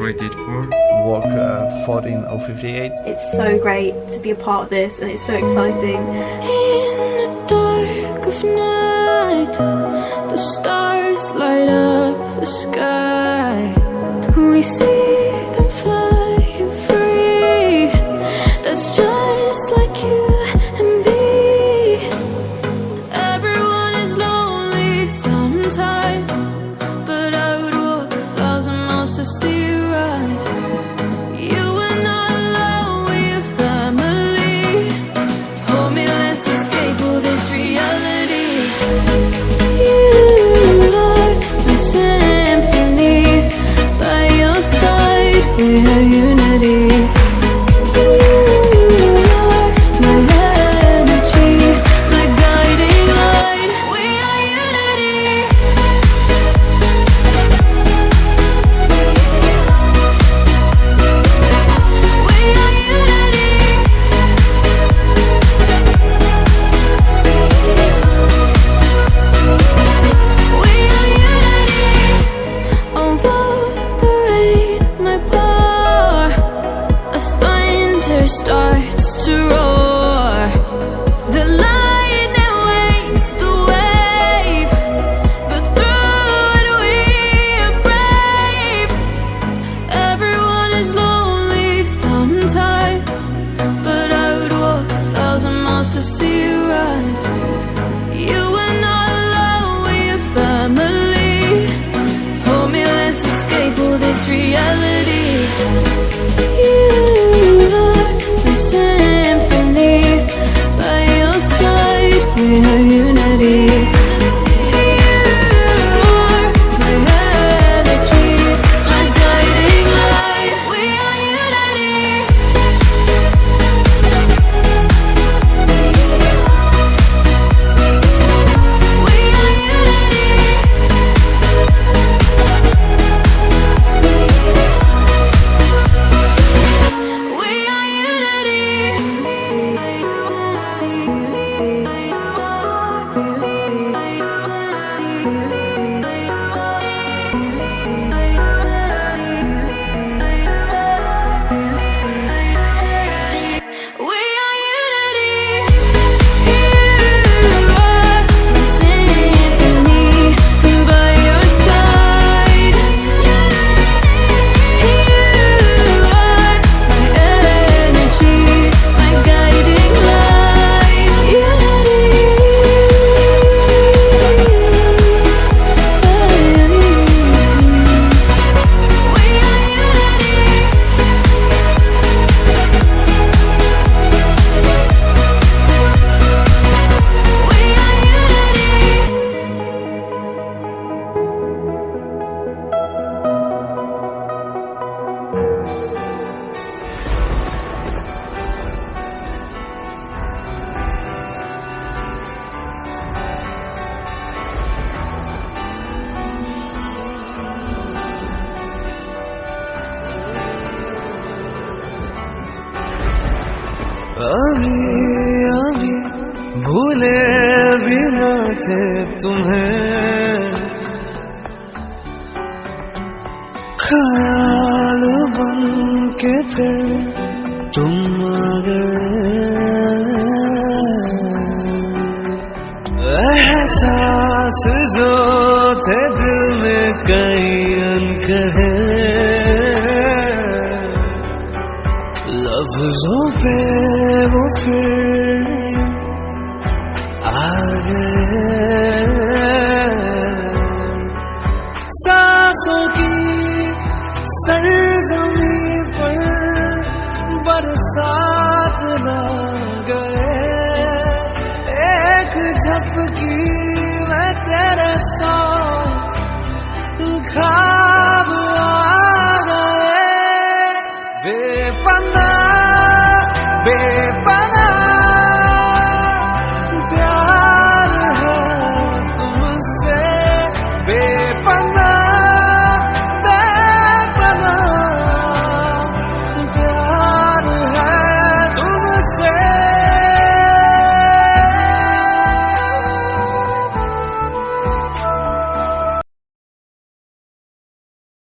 waited for? Work 14058. It's so great to be a part of this and it's so exciting. In the dark of night, the stars light up the sky. We see them flying free. That's just like you and me. Everyone is lonely sometimes, but I would walk 1,000 miles to see you rise. You are not alone, we're family. Hold me, let's escape all this reality. You are my symphony. By your side, we have unity. You are my energy, my guiding light. We are unity. We are unity. We are unity. Although the rain might pour, a thunder starts to roar. The lightning wakes the wave, but through it we are brave. Everyone is lonely sometimes, but I would walk 1,000 miles to see you rise. You are not alone, we are family. Hold me, let's escape all this reality. You are my symphony. By your side, we have unity. You are my energy, my guiding light. We are unity. We are unity. We are unity. We are unity. You are my symphony. By your side, you are my energy, my guiding light. Unity. We are unity. We are unity. अभी अभी भूले बिना थे तुम्हें, ख्याल बन के फिर तुम आ गए। एहसास जो थे दिल में कई अनकहे, लफ्जों पे वो फिर आ गए। सांसों की सरजमीं पर बरसात ला गए। एक झपकी में तेरे सॉन्ग ख्वाब आ गए। बेपना बे